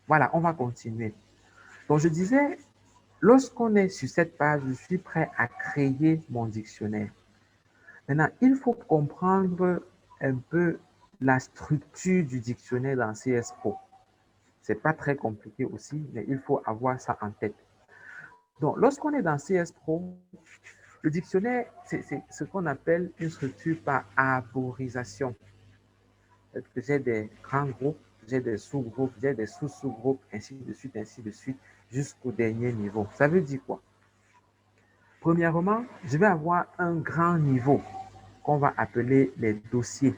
Voilà, on va continuer. Donc, je disais, lorsqu'on est sur cette page, je suis prêt à créer mon dictionnaire. Maintenant, il faut comprendre un peu la structure du dictionnaire dans CS Pro. Ce n'est pas très compliqué aussi, mais il faut avoir ça en tête. Donc, lorsqu'on est dans CS Pro, le dictionnaire, c'est ce qu'on appelle une structure par arborisation. J'ai des grands groupes, j'ai des sous-groupes, j'ai des sous-sous-groupes, ainsi de suite, jusqu'au dernier niveau. Ça veut dire quoi? Premièrement, je vais avoir un grand niveau qu'on va appeler les dossiers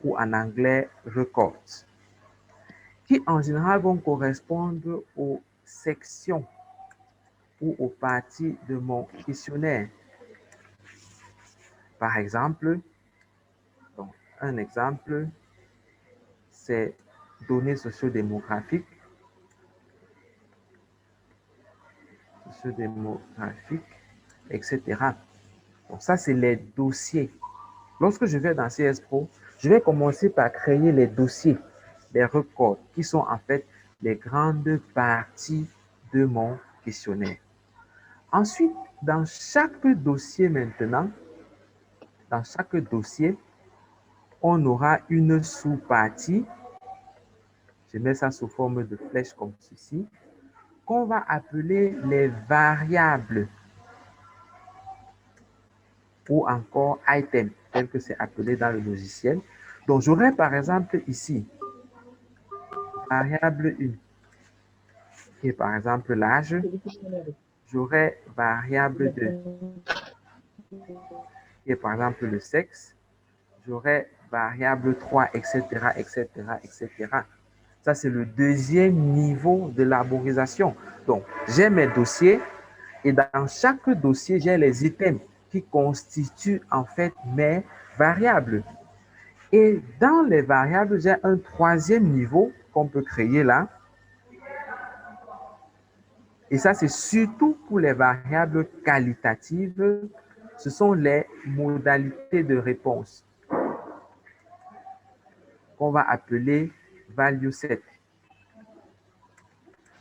ou en anglais records, qui en général vont correspondre aux sections ou aux parties de mon questionnaire. Par exemple, donc, un exemple, c'est données sociodémographiques, etc. Donc ça, c'est les dossiers. Lorsque je vais dans CS Pro, je vais commencer par créer les dossiers, les records, qui sont en fait les grandes parties de mon questionnaire. Ensuite, dans chaque dossier maintenant, dans chaque dossier, on aura une sous-partie. Je mets ça sous forme de flèche comme ceci, qu'on va appeler les variables ou encore items, tel que c'est appelé dans le logiciel. Donc, j'aurai par exemple ici variable 1, qui est par exemple l'âge. J'aurai variable 2, qui est par exemple le sexe. J'aurai variable 3, etc., etc., etc. Ça, c'est le deuxième niveau de l'arborisation. Donc, j'ai mes dossiers et dans chaque dossier, j'ai les items qui constituent en fait mes variables. Et dans les variables, j'ai un troisième niveau qu'on peut créer là. Et ça, c'est surtout pour les variables qualitatives. Ce sont les modalités de réponse qu'on va appeler value set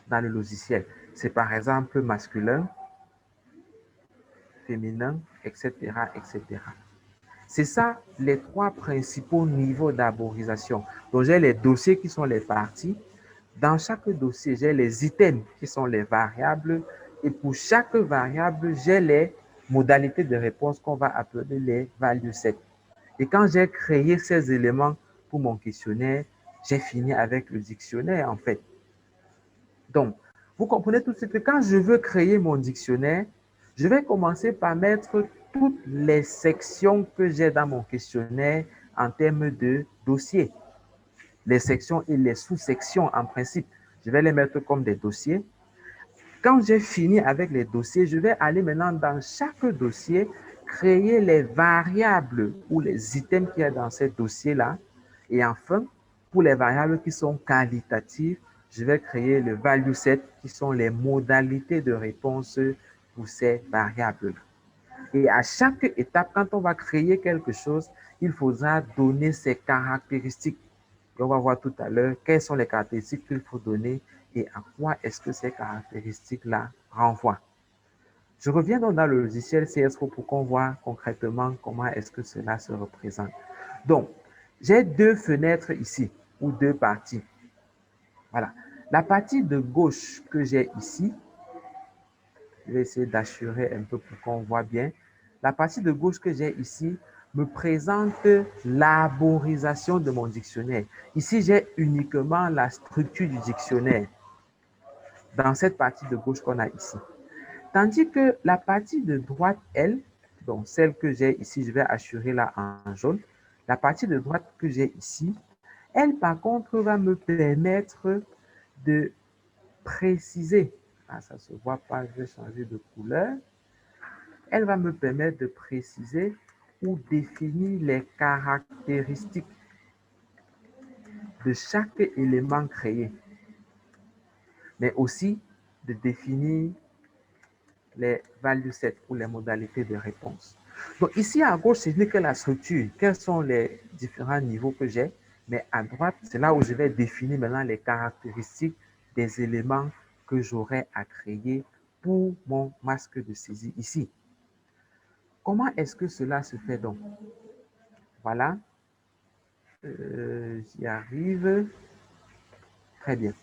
dans le logiciel. C'est par exemple masculin, féminin, etc., etc. C'est ça les trois principaux niveaux d'arborisation. Donc, j'ai les dossiers qui sont les parties. Dans chaque dossier, j'ai les items qui sont les variables. Et pour chaque variable, j'ai les modalités de réponse qu'on va appeler les value sets. Et quand j'ai créé ces éléments pour mon questionnaire, j'ai fini avec le dictionnaire en fait. Donc, vous comprenez tout de suite que quand je veux créer mon dictionnaire, je vais commencer par mettre toutes les sections que j'ai dans mon questionnaire en termes de dossiers. Les sections et les sous-sections en principe, je vais les mettre comme des dossiers. Quand j'ai fini avec les dossiers, je vais aller maintenant dans chaque dossier, créer les variables ou les items qu'il y a dans ces dossiers-là. Et enfin, pour les variables qui sont qualitatives, je vais créer le value set qui sont les modalités de réponse pour ces variables. Et à chaque étape, quand on va créer quelque chose, il faudra donner ses caractéristiques. Et on va voir tout à l'heure quelles sont les caractéristiques qu'il faut donner et à quoi est-ce que ces caractéristiques-là renvoient. Je reviens donc dans le logiciel CSPro pour qu'on voit concrètement comment est-ce que cela se représente. Donc, j'ai deux fenêtres ici, ou deux parties. Voilà. La partie de gauche que j'ai ici, je vais essayer d'assurer un peu pour qu'on voit bien. La partie de gauche que j'ai ici me présente l'arborisation de mon dictionnaire. Ici, j'ai uniquement la structure du dictionnaire dans cette partie de gauche qu'on a ici. Tandis que la partie de droite, elle, donc celle que j'ai ici, je vais assurer là en jaune, la partie de droite que j'ai ici, elle, par contre, va me permettre de préciser. Ah, ça ne se voit pas, je vais changer de couleur. Elle va me permettre de préciser ou définir les caractéristiques de chaque élément créé, mais aussi de définir les value sets ou les modalités de réponse. Donc ici à gauche, ce n'est que la structure. Quels sont les différents niveaux que j'ai? Mais à droite, c'est là où je vais définir maintenant les caractéristiques des éléments que j'aurai à créer pour mon masque de saisie ici. Comment est-ce que cela se fait donc? Voilà, j'y arrive. Très bien.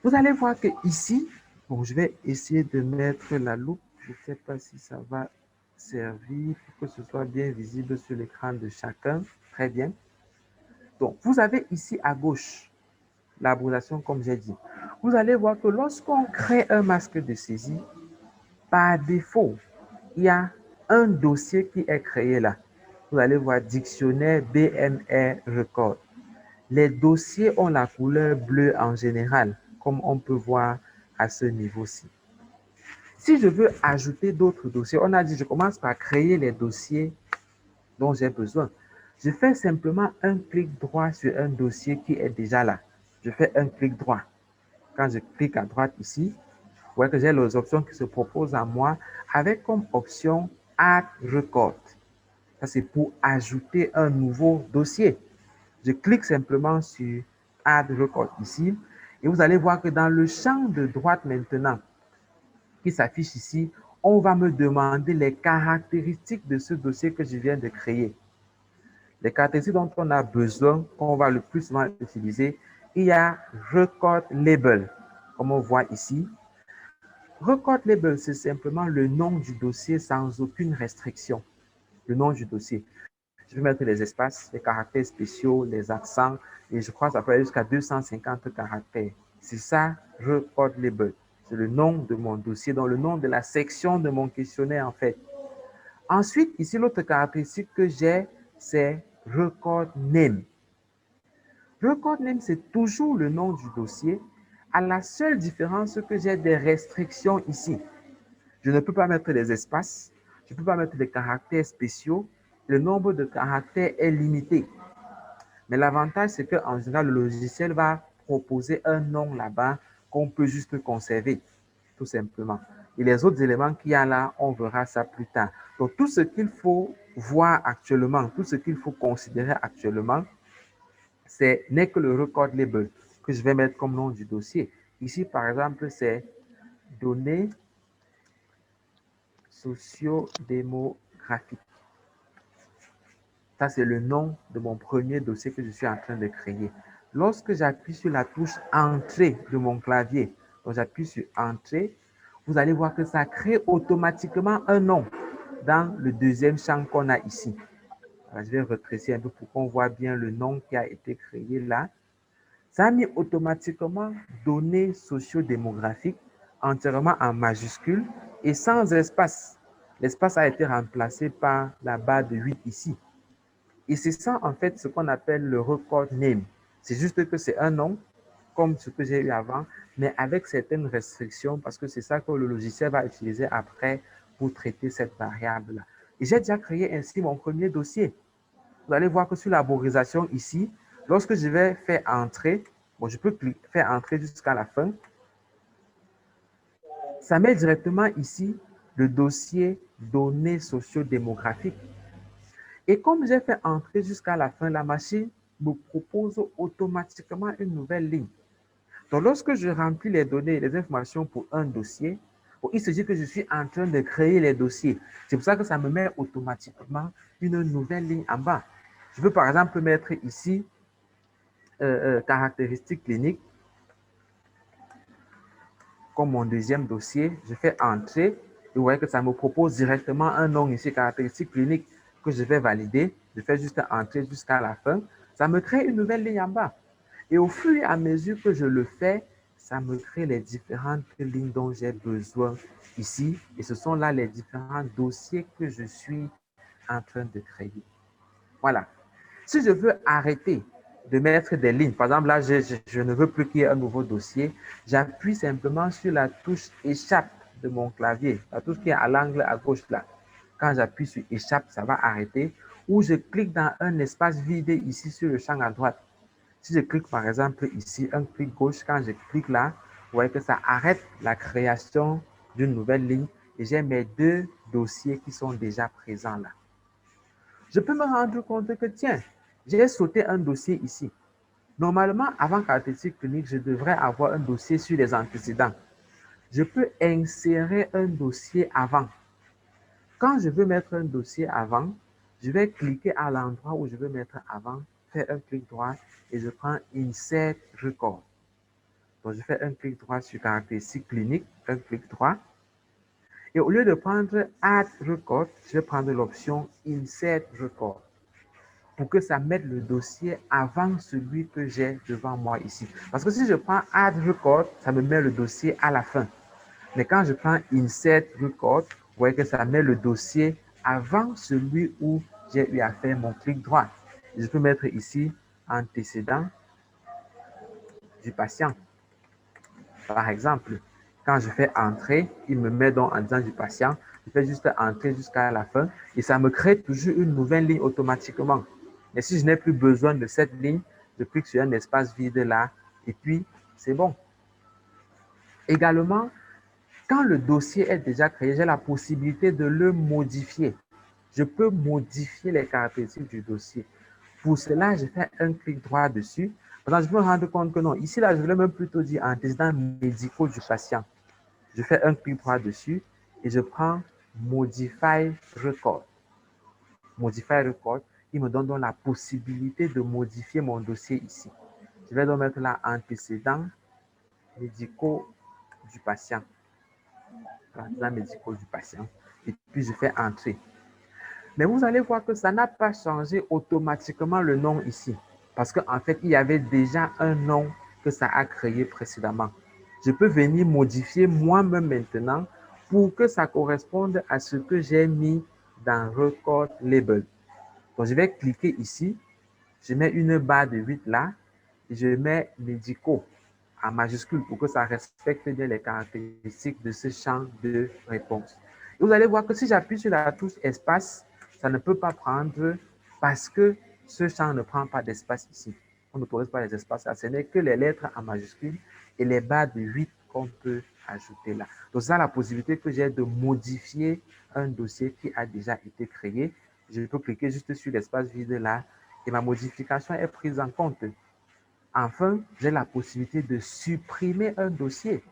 Vous allez voir que ici, bon, je vais essayer de mettre la loupe. Je ne sais pas si ça va servir pour que ce soit bien visible sur l'écran de chacun. Très bien. Donc, vous avez ici à gauche l'arborisation, comme j'ai dit. Vous allez voir que lorsqu'on crée un masque de saisie, par défaut, il y a un dossier qui est créé là. Vous allez voir dictionnaire BMR Record. Les dossiers ont la couleur bleue en général, comme on peut voir à ce niveau-ci. Si je veux ajouter d'autres dossiers, on a dit je commence par créer les dossiers dont j'ai besoin. Je fais simplement un clic droit sur un dossier qui est déjà là. Je fais un clic droit. Quand je clique à droite ici, vous voyez que j'ai les options qui se proposent à moi avec comme option Add Record. Ça, c'est pour ajouter un nouveau dossier. Je clique simplement sur Add Record ici et vous allez voir que dans le champ de droite maintenant, qui s'affiche ici, on va me demander les caractéristiques de ce dossier que je viens de créer. Les caractéristiques dont on a besoin, qu'on va le plus souvent utiliser, il y a Record Label, comme on voit ici. Record Label, c'est simplement le nom du dossier sans aucune restriction. Le nom du dossier. Je vais mettre les espaces, les caractères spéciaux, les accents, et je crois que ça peut aller jusqu'à 250 caractères. C'est ça, Record Label. C'est le nom de mon dossier, donc le nom de la section de mon questionnaire en fait. Ensuite, ici, l'autre caractéristique que j'ai, c'est Record Name. Record Name, c'est toujours le nom du dossier, à la seule différence que j'ai des restrictions ici. Je ne peux pas mettre des espaces, je ne peux pas mettre des caractères spéciaux, le nombre de caractères est limité. Mais l'avantage, c'est qu'en général, le logiciel va proposer un nom là-bas qu'on peut juste conserver, tout simplement. Et les autres éléments qu'il y a là, on verra ça plus tard. Donc, tout ce qu'il faut voir actuellement, tout ce qu'il faut considérer actuellement, n'est que le record label que je vais mettre comme nom du dossier. Ici, par exemple, c'est données socio-démographiques. Ça, c'est le nom de mon premier dossier que je suis en train de créer. Lorsque j'appuie sur la touche Entrée de mon clavier, donc j'appuie sur Entrée, vous allez voir que ça crée automatiquement un nom dans le deuxième champ qu'on a ici. Alors, je vais retrécir un peu pour qu'on voit bien le nom qui a été créé là. Ça a mis automatiquement données socio-démographiques entièrement en majuscules et sans espace. L'espace a été remplacé par la barre de 8 ici. Et c'est ça, en fait, ce qu'on appelle le record name. C'est juste que c'est un nom, comme ce que j'ai eu avant, mais avec certaines restrictions, parce que c'est ça que le logiciel va utiliser après pour traiter cette variable-là. Et j'ai déjà créé ainsi mon premier dossier. Vous allez voir que sur l'arborisation ici, lorsque je vais faire entrer, bon, je peux faire entrer jusqu'à la fin, ça met directement ici le dossier données socio-démographiques. Et comme j'ai fait entrer jusqu'à la fin, la machine me propose automatiquement une nouvelle ligne. Donc, lorsque je remplis les données, les informations pour un dossier, bon, il se dit que je suis en train de créer les dossiers. C'est pour ça que ça me met automatiquement une nouvelle ligne en bas. Je peux par exemple mettre ici caractéristiques cliniques comme mon deuxième dossier. Je fais entrer et vous voyez que ça me propose directement un nom ici, caractéristiques cliniques, que je vais valider. Je fais juste entrer jusqu'à la fin. Ça me crée une nouvelle ligne en bas. Et au fur et à mesure que je le fais, ça me crée les différentes lignes dont j'ai besoin ici. Et ce sont là les différents dossiers que je suis en train de créer. Voilà. Si je veux arrêter de mettre des lignes, par exemple, là, je ne veux plus qu'il y ait un nouveau dossier, j'appuie simplement sur la touche échappe de mon clavier, la touche qui est à l'angle à gauche là. Quand j'appuie sur échappe, ça va arrêter. Ou je clique dans un espace vide ici sur le champ à droite. Si je clique par exemple ici, un clic gauche, quand je clique là, vous voyez que ça arrête la création d'une nouvelle ligne et j'ai mes deux dossiers qui sont déjà présents là. Je peux me rendre compte que, tiens, J'ai sauté un dossier ici. Normalement, avant caractéristique clinique, je devrais avoir un dossier sur les antécédents. Je peux insérer un dossier avant. Quand je veux mettre un dossier avant, je vais cliquer à l'endroit où je veux mettre avant, faire un clic droit et je prends Insert Record. Donc, je fais un clic droit sur caractéristique clinique, un clic droit. Et au lieu de prendre Add Record, je vais prendre l'option Insert Record pour que ça mette le dossier avant celui que j'ai devant moi ici. Parce que si je prends Add Record, ça me met le dossier à la fin. Mais quand je prends Insert Record, vous voyez que ça met le dossier avant celui où j'ai eu à faire mon clic droit. Je peux mettre ici antécédent du patient. Par exemple, quand je fais entrer, il me met donc en disant du patient. Je fais juste entrer jusqu'à la fin et ça me crée toujours une nouvelle ligne automatiquement. Mais si je n'ai plus besoin de cette ligne, je clique sur un espace vide là et puis c'est bon. Également, quand le dossier est déjà créé, j'ai la possibilité de le modifier. Je peux modifier les caractéristiques du dossier. Pour cela, je fais un clic droit dessus. Maintenant, je me rends compte que non, ici, là, je voulais même plutôt dire antécédents médicaux du patient. Je fais un clic droit dessus et je prends Modify Record. Modify Record, il me donne donc la possibilité de modifier mon dossier ici. Je vais donc mettre là antécédents médicaux du patient. Antécédents médicaux du patient. Et puis, je fais entrer. Mais vous allez voir que ça n'a pas changé automatiquement le nom ici. Parce qu'en fait, il y avait déjà un nom que ça a créé précédemment. Je peux venir modifier moi-même maintenant pour que ça corresponde à ce que j'ai mis dans Record Label. Donc, je vais cliquer ici. Je mets une barre de 8 là et je mets médicaux en majuscule pour que ça respecte bien les caractéristiques de ce champ de réponse. Et vous allez voir que si j'appuie sur la touche espace, ça ne peut pas prendre parce que ce champ ne prend pas d'espace ici. On n'autorise pas les espaces là. Ce n'est que les lettres en majuscule et les barres de 8 qu'on peut ajouter là. Donc, ça, la possibilité que j'ai de modifier un dossier qui a déjà été créé. Je peux cliquer juste sur l'espace vide là et ma modification est prise en compte. Enfin, j'ai la possibilité de supprimer un dossier.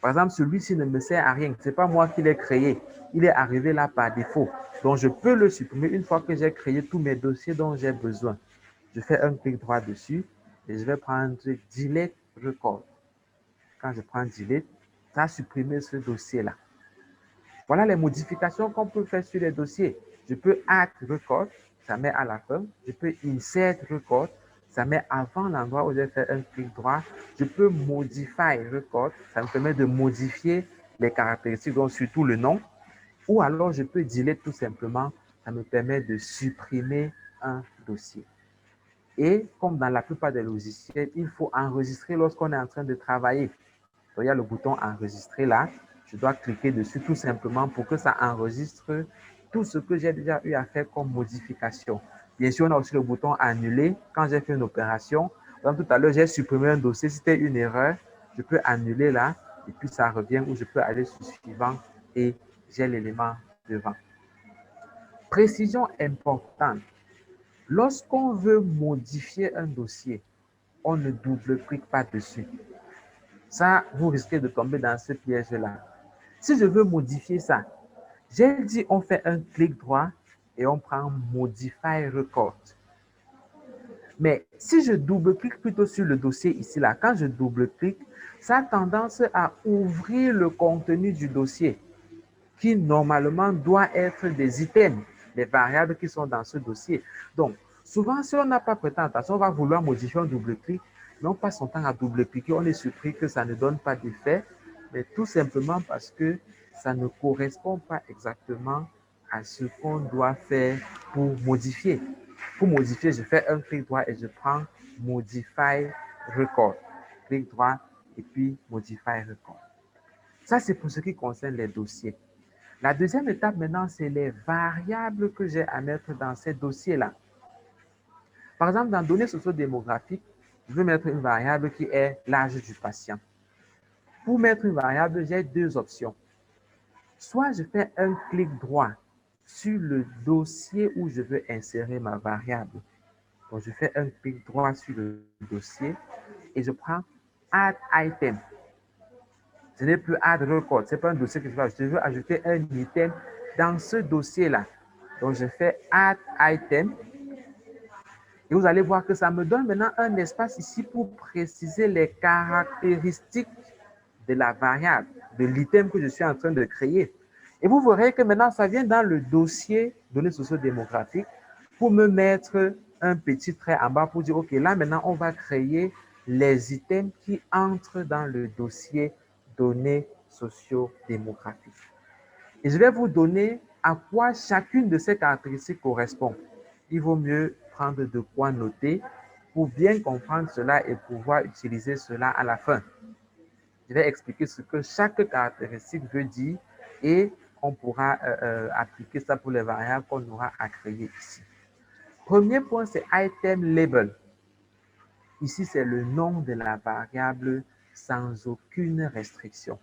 Par exemple, celui-ci ne me sert à rien. Ce n'est pas moi qui l'ai créé. Il est arrivé là par défaut. Donc, je peux le supprimer une fois que j'ai créé tous mes dossiers dont j'ai besoin. Je fais un clic droit dessus et je vais prendre Delete Record. Quand je prends Delete, ça a supprimé ce dossier-là. Voilà les modifications qu'on peut faire sur les dossiers. Je peux Add Record, ça met à la fin. Je peux Insert Record, ça met avant l'endroit où j'ai fait un clic droit. Je peux Modify Record, ça me permet de modifier les caractéristiques, donc surtout le nom. Ou alors je peux Delete tout simplement, ça me permet de supprimer un dossier. Et comme dans la plupart des logiciels, il faut enregistrer lorsqu'on est en train de travailler. Donc, il y a le bouton enregistrer là. Je dois cliquer dessus tout simplement pour que ça enregistre tout ce que j'ai déjà eu à faire comme modification. Bien sûr, on a aussi le bouton annuler. Quand j'ai fait une opération, donc tout à l'heure, j'ai supprimé un dossier. C'était une erreur. Je peux annuler là et puis ça revient ou je peux aller sur suivant et j'ai l'élément devant. Précision importante. Lorsqu'on veut modifier un dossier, on ne double-clique pas dessus. Ça, vous risquez de tomber dans ce piège-là. Si je veux modifier ça, j'ai dit on fait un clic droit et on prend Modify Record. Mais si je double-clique plutôt sur le dossier ici, là, quand je double-clique, ça a tendance à ouvrir le contenu du dossier qui normalement doit être des items, les variables qui sont dans ce dossier. Donc, souvent, si on n'a pas prêté attention, on va vouloir modifier un double-clic, mais on passe son temps à double-cliquer, on est surpris que ça ne donne pas d'effet, mais tout simplement parce que ça ne correspond pas exactement à ce qu'on doit faire pour modifier. Pour modifier, je fais un clic droit et je prends Modify Record. Clic droit et puis Modify Record. Ça, c'est pour ce qui concerne les dossiers. La deuxième étape maintenant, c'est les variables que j'ai à mettre dans ces dossiers-là. Par exemple, dans données sociodémographiques, je veux mettre une variable qui est l'âge du patient. Pour mettre une variable, j'ai deux options. Soit je fais un clic droit sur le dossier où je veux insérer ma variable. Donc, je fais un clic droit sur le dossier et je prends Add Item. Ce n'est plus Add Record. Ce n'est pas un dossier que je veux ajouter. Je veux ajouter un item dans ce dossier-là. Donc, je fais Add Item. Et vous allez voir que ça me donne maintenant un espace ici pour préciser les caractéristiques de la variable, de l'item que je suis en train de créer. Et vous verrez que maintenant, ça vient dans le dossier données socio-démographiques pour me mettre un petit trait en bas pour dire, OK, là maintenant, on va créer les items qui entrent dans le dossier données socio-démographiques. Et je vais vous donner à quoi chacune de ces caractéristiques correspond. Il vaut mieux prendre de quoi noter pour bien comprendre cela et pouvoir utiliser cela à la fin. Je vais expliquer ce que chaque caractéristique veut dire et on pourra appliquer ça pour les variables qu'on aura à créer ici. Premier point, c'est item label. Ici, c'est le nom de la variable sans aucune restriction.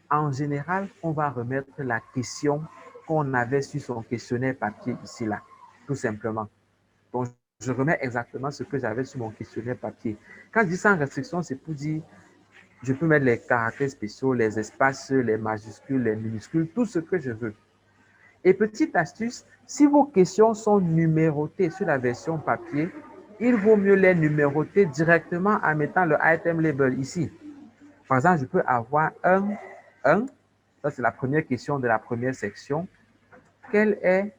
En général, on va remettre la question qu'on avait sur son questionnaire papier ici, là, tout simplement. Donc, je remets exactement ce que j'avais sur mon questionnaire papier. Quand je dis sans restriction, c'est pour dire, je peux mettre les caractères spéciaux, les espaces, les majuscules, les minuscules, tout ce que je veux. Et petite astuce, si vos questions sont numérotées sur la version papier, il vaut mieux les numéroter directement en mettant le item label ici. Par exemple, je peux avoir 1. Ça, c'est la première question de la première section. Quel est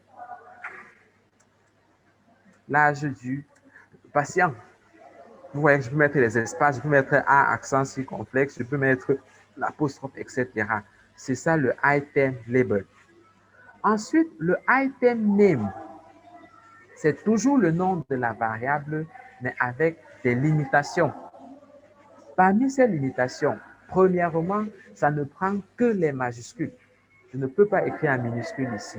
l'âge du patient? Vous voyez que je peux mettre les espaces, je peux mettre A accent circonflexe, je peux mettre l'apostrophe, etc. C'est ça le item label. Ensuite, le item name, c'est toujours le nom de la variable, mais avec des limitations. Parmi ces limitations, premièrement, ça ne prend que les majuscules. Je ne peux pas écrire en minuscule ici.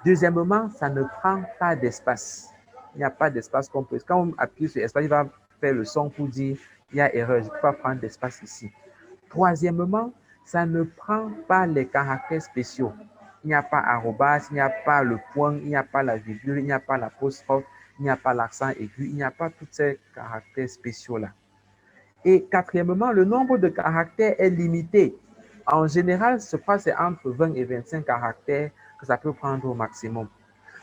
Deuxièmement, ça ne prend pas d'espace. Il n'y a pas d'espace complet. Quand on appuie sur espace, il va faire le son pour dire il y a erreur, je ne peux pas prendre d'espace ici. Troisièmement, ça ne prend pas les caractères spéciaux. Il n'y a pas arrobas, il n'y a pas le point, il n'y a pas la virgule, il n'y a pas l'apostrophe, il n'y a pas l'accent aigu, il n'y a pas tous ces caractères spéciaux-là. Et quatrièmement, le nombre de caractères est limité. En général, je crois que c'est entre 20 et 25 caractères que ça peut prendre au maximum.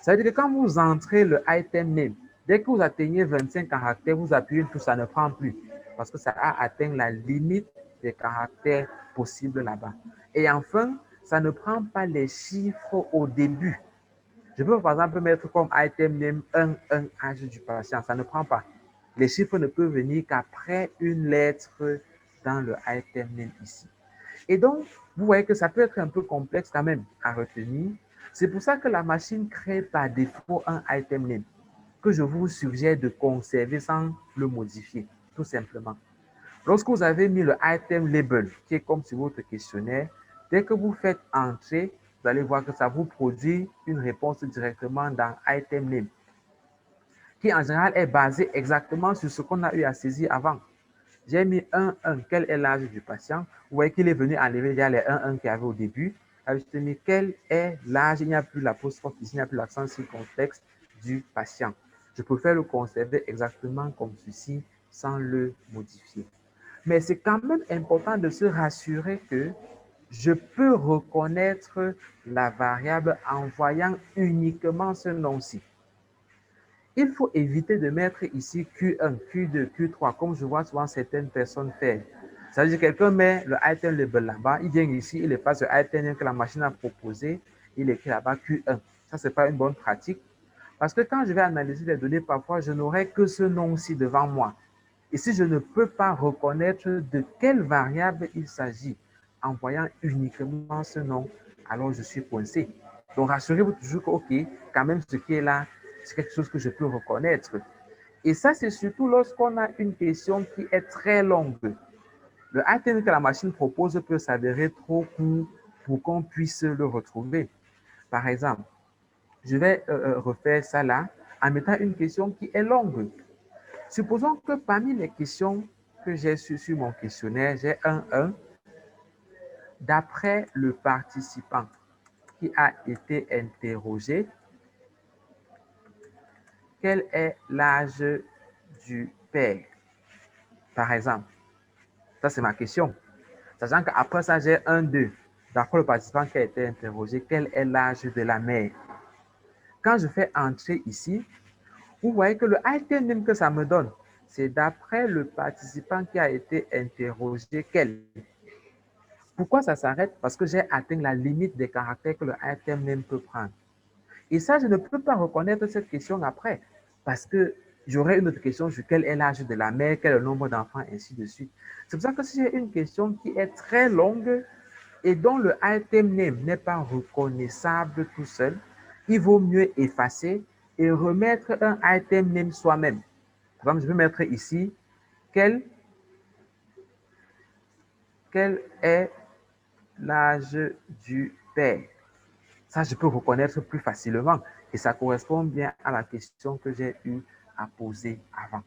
Ça veut dire que quand vous entrez le item name, dès que vous atteignez 25 caractères, vous appuyez une touche, ça ne prend plus parce que ça a atteint la limite des caractères possibles là-bas. Et enfin, ça ne prend pas les chiffres au début. Je peux par exemple mettre comme item name 1 âge du patient, ça ne prend pas. Les chiffres ne peuvent venir qu'après une lettre dans le item name ici. Et donc, vous voyez que ça peut être un peu complexe quand même à retenir. C'est pour ça que la machine crée par défaut un item name que je vous suggère de conserver sans le modifier, tout simplement. Lorsque vous avez mis le item label, qui est comme sur votre questionnaire, dès que vous faites entrer, vous allez voir que ça vous produit une réponse directement dans item name, qui en général est basé exactement sur ce qu'on a eu à saisir avant. J'ai mis 1, quel est l'âge du patient? Vous voyez qu'il est venu enlever déjà les 1 qu'il y avait au début. Je mis quel est l'âge, il n'y a plus l'apostrophe ici, il n'y a plus l'accent circonflexe du patient. Je préfère le conserver exactement comme ceci sans le modifier. Mais c'est quand même important de se rassurer que je peux reconnaître la variable en voyant uniquement ce nom-ci. Il faut éviter de mettre ici Q1, Q2, Q3, comme je vois souvent certaines personnes faire. Ça veut dire que quelqu'un met le item label là-bas, il vient ici, il efface le item que la machine a proposé, il écrit là-bas Q1. Ça, ce n'est pas une bonne pratique. Parce que quand je vais analyser les données, parfois, je n'aurai que ce nom-ci devant moi. Et si je ne peux pas reconnaître de quelle variable il s'agit en voyant uniquement ce nom, alors je suis coincé. Donc rassurez-vous toujours que, OK, quand même ce qui est là, c'est quelque chose que je peux reconnaître. Et ça, c'est surtout lorsqu'on a une question qui est très longue. Le item que la machine propose peut s'avérer trop court pour qu'on puisse le retrouver. Par exemple, je vais refaire ça là en mettant une question qui est longue. Supposons que parmi les questions que j'ai sur mon questionnaire, j'ai un d'après le participant qui a été interrogé, quel est l'âge du père? Par exemple, ça c'est ma question. Sachant qu'après ça, j'ai un 2. D'après le participant qui a été interrogé, quel est l'âge de la mère? Quand je fais entrer ici, vous voyez que le item name que ça me donne, c'est d'après le participant qui a été interrogé, quel? Pourquoi ça s'arrête? Parce que j'ai atteint la limite des caractères que le item name peut prendre. Et ça, je ne peux pas reconnaître cette question après, parce que j'aurai une autre question sur quel est l'âge de la mère, quel est le nombre d'enfants, ainsi de suite. C'est pour ça que si j'ai une question qui est très longue et dont le item name n'est pas reconnaissable tout seul, il vaut mieux effacer et remettre un item name soi-même. Par exemple, je vais mettre ici quel est l'âge du père. Ça, je peux reconnaître plus facilement et ça correspond bien à la question que j'ai eu à poser avant.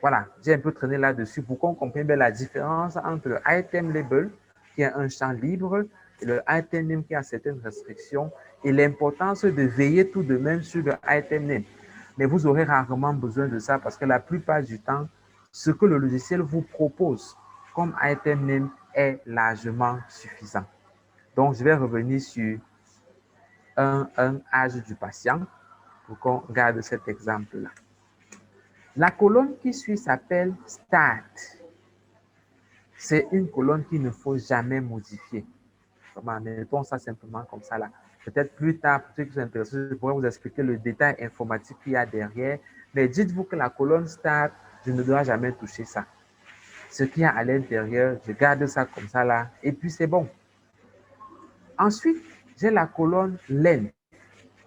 Voilà, j'ai un peu traîné là-dessus pour qu'on comprenne bien la différence entre le item label, qui est un champ libre, et le item name qui a certaines restrictions, et l'importance de veiller tout de même sur le item name. Mais vous aurez rarement besoin de ça parce que la plupart du temps, ce que le logiciel vous propose comme item name est largement suffisant. Donc, je vais revenir sur un âge du patient pour qu'on garde cet exemple-là. La colonne qui suit s'appelle Start. C'est une colonne qu'il ne faut jamais modifier. Mettons ça simplement comme ça là. Peut-être plus tard, pour ceux qui sont intéressés, je pourrais vous expliquer le détail informatique qu'il y a derrière. Mais dites-vous que la colonne Start, je ne dois jamais toucher ça. Ce qu'il y a à l'intérieur, je garde ça comme ça là, et puis c'est bon. Ensuite, j'ai la colonne Length,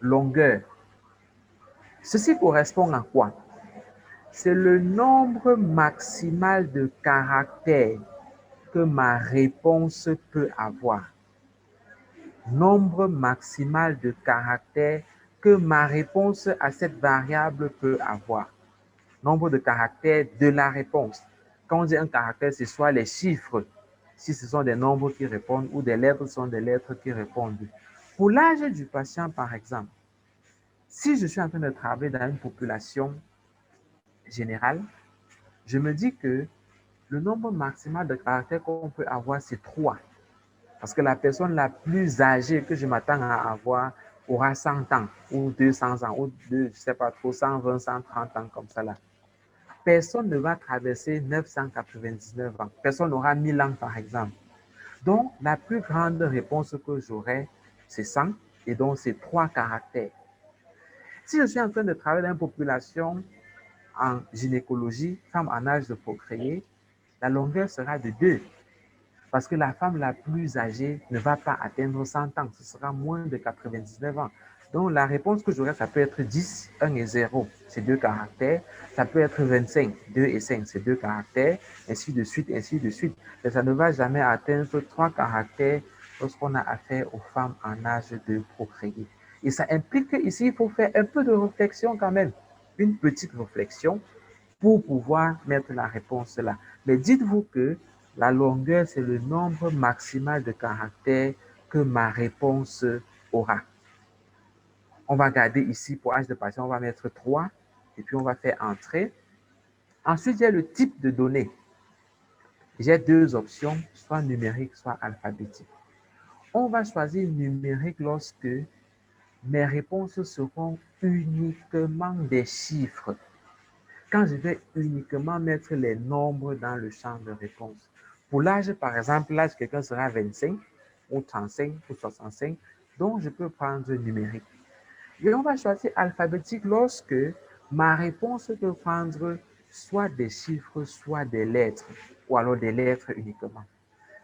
longueur. Ceci correspond à quoi? C'est le nombre maximal de caractères que ma réponse peut avoir. Nombre maximal de caractères que ma réponse à cette variable peut avoir. Nombre de caractères de la réponse. Quand on dit un caractère, c'est soit les chiffres, si ce sont des nombres qui répondent, ou des lettres sont des lettres qui répondent. Pour l'âge du patient, par exemple, si je suis en train de travailler dans une population générale, je me dis que le nombre maximal de caractères qu'on peut avoir, c'est 3. Parce que la personne la plus âgée que je m'attends à avoir aura 100 ans, ou 200 ans, ou je ne sais pas trop, 120, 130 ans, comme ça là. Personne ne va traverser 999 ans. Personne n'aura 1000 ans, par exemple. Donc, la plus grande réponse que j'aurai, c'est 100, et donc c'est 3 caractères. Si je suis en train de travailler dans une population en gynécologie, femme en âge de procréer, la longueur sera de 2. Parce que la femme la plus âgée ne va pas atteindre 100 ans, ce sera moins de 99 ans. Donc la réponse que j'aurai, ça peut être 10, 1 et 0, c'est 2 caractères. Ça peut être 25, 2 et 5, c'est 2 caractères, ainsi de suite, ainsi de suite. Mais ça ne va jamais atteindre 3 caractères lorsqu'on a affaire aux femmes en âge de procréer. Et ça implique qu'ici, il faut faire un peu de réflexion quand même, une petite réflexion pour pouvoir mettre la réponse là. Mais dites-vous que la longueur, c'est le nombre maximal de caractères que ma réponse aura. On va garder ici pour âge de patient, on va mettre 3 et puis on va faire entrer. Ensuite, il y a le type de données. J'ai 2 options, soit numérique, soit alphabétique. On va choisir numérique lorsque mes réponses seront uniquement des chiffres. Quand je vais uniquement mettre les nombres dans le champ de réponse. Pour l'âge, par exemple, l'âge quelqu'un sera 25 ou 35 ou 65, donc je peux prendre numérique. Et on va choisir alphabétique lorsque ma réponse peut prendre soit des chiffres, soit des lettres, ou alors des lettres uniquement.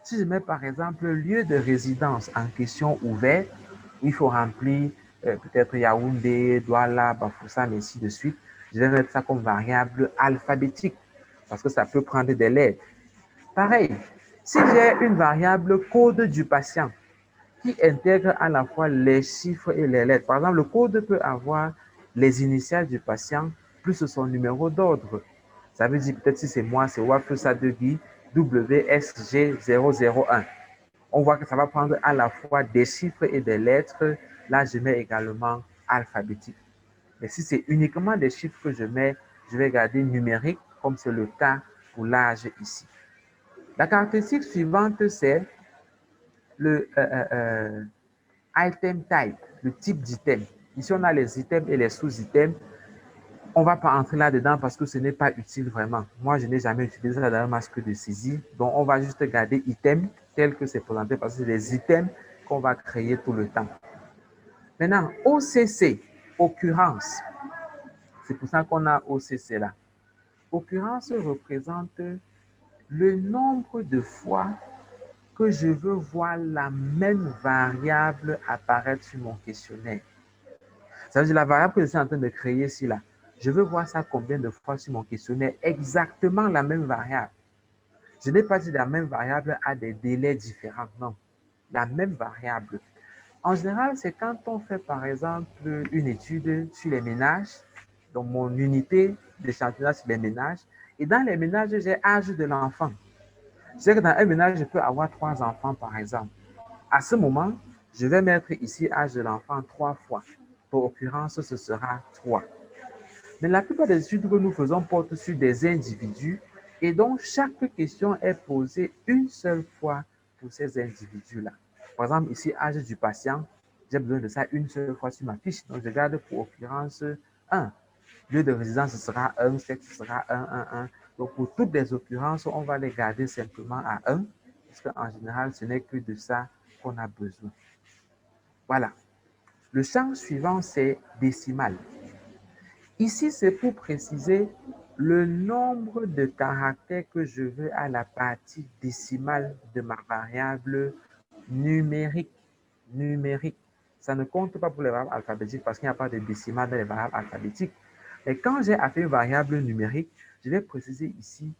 Si je mets par exemple lieu de résidence en question ouverte, où il faut remplir peut-être Yaoundé, Douala, Bafoussam, ainsi de suite, je vais mettre ça comme variable alphabétique parce que ça peut prendre des lettres. Pareil, si j'ai une variable code du patient qui intègre à la fois les chiffres et les lettres, par exemple, le code peut avoir les initiales du patient plus son numéro d'ordre. Ça veut dire peut-être si c'est moi, c'est Wafou Sadegui, WSG001. On voit que ça va prendre à la fois des chiffres et des lettres. Là, je mets également alphabétique. Mais si c'est uniquement des chiffres que je mets, je vais garder numérique, comme c'est le cas pour l'âge ici. La caractéristique suivante, c'est le item type, le type d'item. Ici, on a les items et les sous-items. On ne va pas entrer là-dedans parce que ce n'est pas utile vraiment. Moi, je n'ai jamais utilisé ça dans un masque de saisie. Donc, on va juste garder item tel que c'est présenté parce que c'est des items qu'on va créer tout le temps. Maintenant, OCC, occurrence. C'est pour ça qu'on a OCC là. Occurrence représente le nombre de fois que je veux voir la même variable apparaître sur mon questionnaire. Ça veut dire la variable que je suis en train de créer ici là. Je veux voir ça combien de fois sur mon questionnaire, exactement la même variable. Je n'ai pas dit la même variable à des délais différents, non. La même variable. En général, c'est quand on fait par exemple une étude sur les ménages, donc mon unité d'échantillonnage sur les ménages, et dans les ménages, j'ai âge de l'enfant. Je sais que dans un ménage, je peux avoir 3 enfants par exemple. À ce moment, je vais mettre ici âge de l'enfant 3 fois. Pour occurrence, ce sera 3. Mais la plupart des études que nous faisons portent sur des individus et donc chaque question est posée une seule fois pour ces individus-là. Par exemple, ici, âge du patient, j'ai besoin de ça une seule fois sur ma fiche. Donc, je garde pour occurrence 1. Lieu de résidence, ce sera 1, sexe, ce sera 1, 1, 1. Donc, pour toutes les occurrences, on va les garder simplement à 1, parce qu'en général, ce n'est que de ça qu'on a besoin. Voilà. Le champ suivant, c'est décimal. Ici, c'est pour préciser le nombre de caractères que je veux à la partie décimale de ma variable numérique. Numérique. Ça ne compte pas pour les variables alphabétiques parce qu'il n'y a pas de décimale dans les variables alphabétiques. Mais quand j'ai affaire à une variable numérique, je vais préciser ici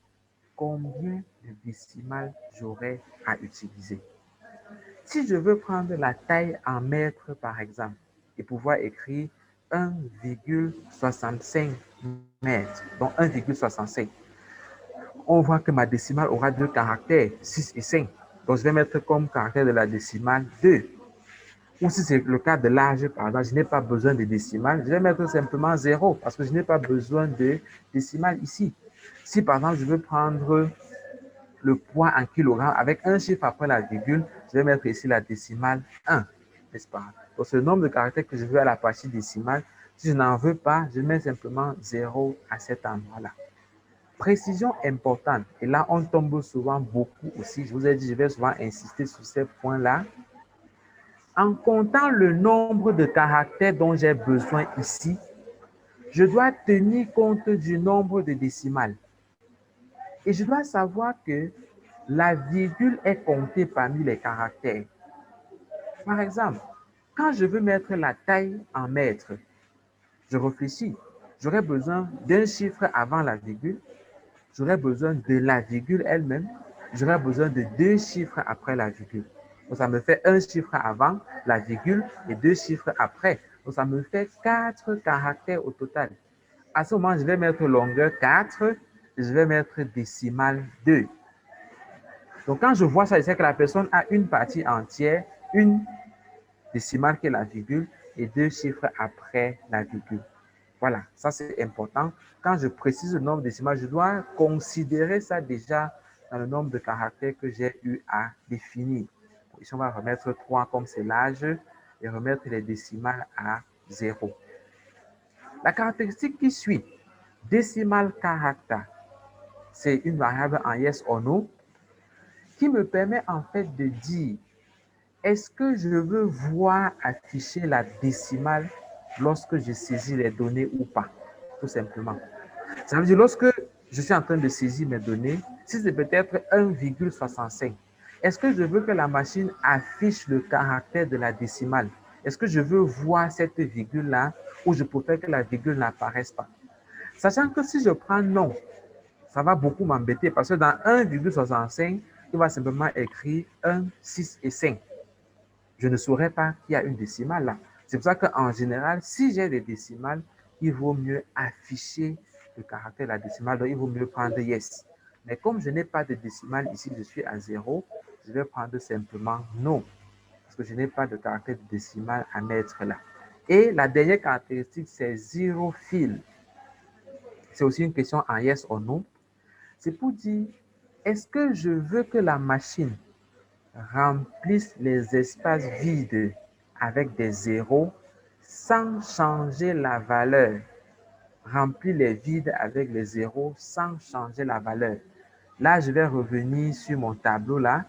combien de décimales j'aurai à utiliser. Si je veux prendre la taille en mètres, par exemple, et pouvoir écrire 1,65 mètres, donc 1,65, on voit que ma décimale aura deux caractères, 6 et 5. Donc, je vais mettre comme caractère de la décimale 2. Ou si c'est le cas de l'âge, par exemple, je n'ai pas besoin de décimale, je vais mettre simplement 0 parce que je n'ai pas besoin de décimale ici. Si, par exemple, je veux prendre le poids en kilogrammes avec un chiffre après la virgule, je vais mettre ici la décimale 1, n'est-ce pas? Donc, c'est le nombre de caractères que je veux à la partie décimale. Si je n'en veux pas, je mets simplement 0 à cet endroit-là. Précision importante, et là, on tombe souvent beaucoup aussi. Je vous ai dit, je vais souvent insister sur ces points-là. En comptant le nombre de caractères dont j'ai besoin ici, je dois tenir compte du nombre de décimales. Et je dois savoir que la virgule est comptée parmi les caractères. Par exemple, quand je veux mettre la taille en mètres, je réfléchis. J'aurais besoin d'un chiffre avant la virgule, j'aurais besoin de la virgule elle-même, j'aurais besoin de deux chiffres après la virgule. Donc, ça me fait un chiffre avant la virgule et deux chiffres après. Donc, ça me fait 4 caractères au total. À ce moment, je vais mettre longueur 4 et je vais mettre décimale 2. Donc, quand je vois ça, je sais que la personne a une partie entière, une décimale qui est la virgule et deux chiffres après la virgule. Voilà, ça c'est important. Quand je précise le nombre décimal, je dois considérer ça déjà dans le nombre de caractères que j'ai eu à définir. Ici, on va remettre 3 comme c'est l'âge et remettre les décimales à 0. La caractéristique qui suit, décimal character, c'est une variable en yes or no qui me permet en fait de dire est-ce que je veux voir afficher la décimale lorsque je saisis les données ou pas, tout simplement. Ça veut dire lorsque je suis en train de saisir mes données, si c'est peut-être 1,65, est-ce que je veux que la machine affiche le caractère de la décimale? Est-ce que je veux voir cette virgule-là ou je préfère que la virgule n'apparaisse pas? Sachant que si je prends non, ça va beaucoup m'embêter parce que dans 1,65, il va simplement écrire 1, 6 et 5. Je ne saurais pas qu'il y a une décimale là. C'est pour ça qu'en général, si j'ai des décimales, il vaut mieux afficher le caractère de la décimale, donc il vaut mieux prendre yes. Mais comme je n'ai pas de décimale ici, je suis à 0, je vais prendre simplement non, parce que je n'ai pas de caractère de décimale à mettre là. Et la dernière caractéristique, c'est zéro fil. C'est aussi une question en yes ou non. C'est pour dire, est-ce que je veux que la machine remplisse les espaces vides avec des zéros sans changer la valeur? Remplir les vides avec les zéros sans changer la valeur. Là, je vais revenir sur mon tableau là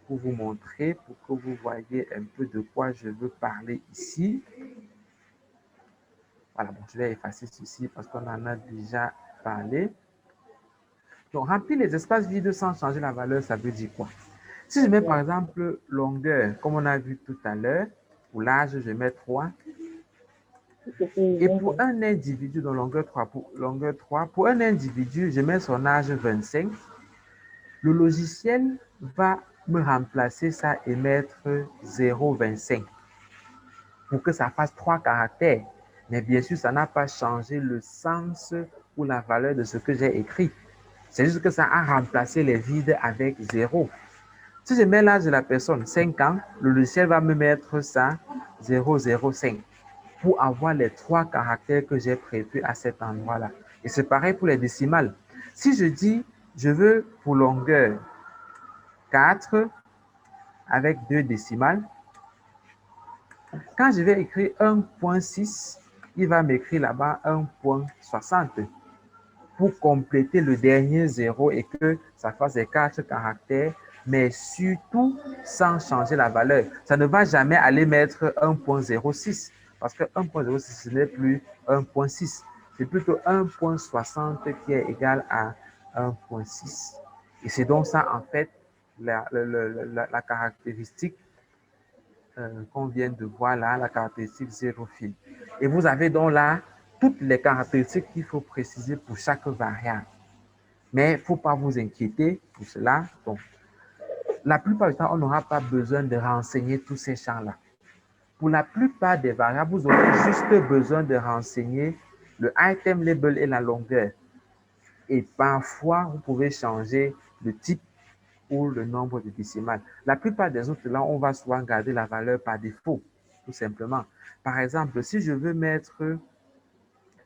pour vous montrer, pour que vous voyez un peu de quoi je veux parler ici. Voilà, bon, je vais effacer ceci parce qu'on en a déjà parlé. Donc, remplir les espaces vides sans changer la valeur, ça veut dire quoi? Si je mets par exemple longueur, comme on a vu tout à l'heure, pour l'âge, je mets 3. Et pour un individu, dans longueur 3, pour un individu, je mets son âge 25. Le logiciel va me remplacer ça et mettre 0,25 pour que ça fasse 3 caractères. Mais bien sûr, ça n'a pas changé le sens ou la valeur de ce que j'ai écrit. C'est juste que ça a remplacé les vides avec 0. Si je mets l'âge de la personne 5 ans, le logiciel va me mettre ça 0,05 pour avoir les 3 caractères que j'ai prévus à cet endroit-là. Et c'est pareil pour les décimales. Si je dis, je veux pour longueur 4 avec 2 décimales, quand je vais écrire 1,6, il va m'écrire là-bas 1,60 pour compléter le dernier 0 et que ça fasse les 4 caractères, mais surtout sans changer la valeur. Ça ne va jamais aller mettre 1,06 parce que 1,06 ce n'est plus 1,6. C'est plutôt 1,60 qui est égal à 1,6. Et c'est donc ça, en fait, la caractéristique qu'on vient de voir là, la caractéristique zéro fil. Et vous avez donc là toutes les caractéristiques qu'il faut préciser pour chaque variable. Mais il ne faut pas vous inquiéter pour cela. Donc, la plupart du temps, on n'aura pas besoin de renseigner tous ces champs-là. Pour la plupart des variables, vous aurez juste besoin de renseigner le item label et la longueur. Et parfois, vous pouvez changer le type ou le nombre de décimales. La plupart des autres, là, on va souvent garder la valeur par défaut, tout simplement. Par exemple, si je veux mettre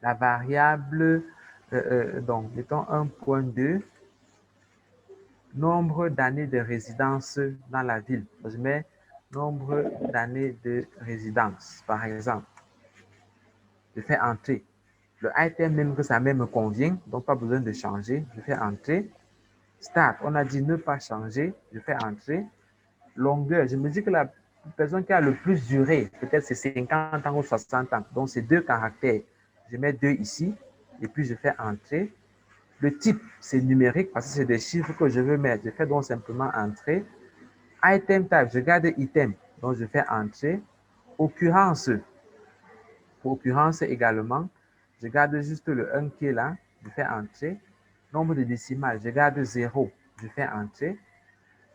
la variable, donc, mettons 1,2, nombre d'années de résidence dans la ville. Je mets nombre d'années de résidence, par exemple. Je fais entrer. Le item même que ça même me convient, donc pas besoin de changer. Je fais entrer. Start, on a dit ne pas changer. Je fais entrer. Longueur, je me dis que la personne qui a le plus duré, peut-être c'est 50 ans ou 60 ans. Donc, c'est 2 caractères. Je mets 2 ici et puis je fais entrer. Le type, c'est numérique parce que c'est des chiffres que je veux mettre. Je fais donc simplement entrer. Item type, je garde item. Donc, je fais entrer. Occurrence, pour occurrence également, je garde juste le 1 qui est là. Je fais entrer. Nombre de décimales, je garde 0. Je fais entrer.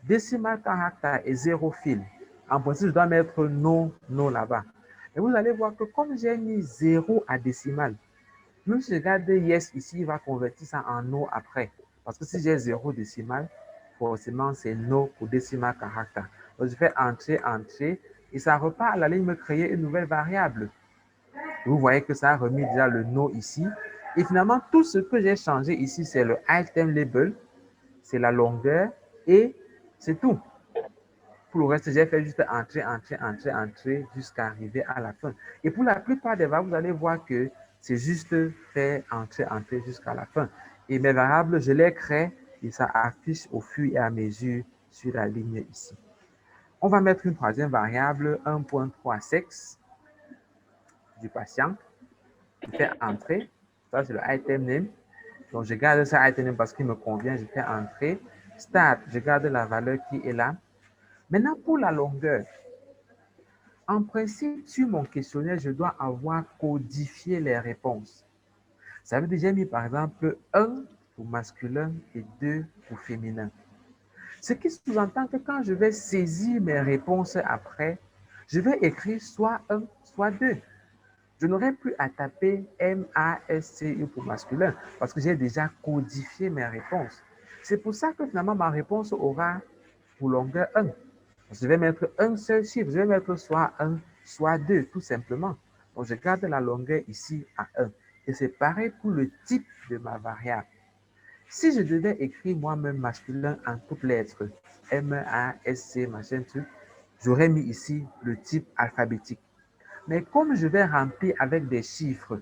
Décimal caractère et 0 fil. En principe, je dois mettre non, non là-bas. Et vous allez voir que comme j'ai mis 0 à décimal, même si je garde yes ici, il va convertir ça en no après. Parce que si j'ai 0 décimal, forcément, c'est no pour décimal caractère. Donc, je fais entrer, entrer, et ça repart à la ligne me créer une nouvelle variable. Vous voyez que ça a remis déjà le no ici. Et finalement, tout ce que j'ai changé ici, c'est le item label, c'est la longueur, et c'est tout. Pour le reste, j'ai fait juste entrer, entrer, entrer, entrer jusqu'à arriver à la fin. Et pour la plupart des variables, vous allez voir que c'est juste faire entrer, entrer jusqu'à la fin. Et mes variables, je les crée et ça affiche au fur et à mesure sur la ligne ici. On va mettre une troisième variable, 1.3 sexe du patient. Je fais entrer. Ça, c'est le item name. Donc, je garde ce item name parce qu'il me convient. Je fais entrer. Start, je garde la valeur qui est là. Maintenant, pour la longueur, en principe, sur mon questionnaire, je dois avoir codifié les réponses. Ça veut dire que j'ai mis par exemple 1 pour masculin et 2 pour féminin. Ce qui sous-entend que quand je vais saisir mes réponses après, je vais écrire soit 1, soit 2. Je n'aurai plus à taper M-A-S-C-U pour masculin parce que j'ai déjà codifié mes réponses. C'est pour ça que finalement ma réponse aura pour longueur 1. Je vais mettre un seul chiffre, je vais mettre soit 1, soit 2, tout simplement. Donc, je garde la longueur ici à 1. Et c'est pareil pour le type de ma variable. Si je devais écrire moi-même masculin en toutes lettres, M, A, S, C, machin truc, j'aurais mis ici le type alphabétique. Mais comme je vais remplir avec des chiffres,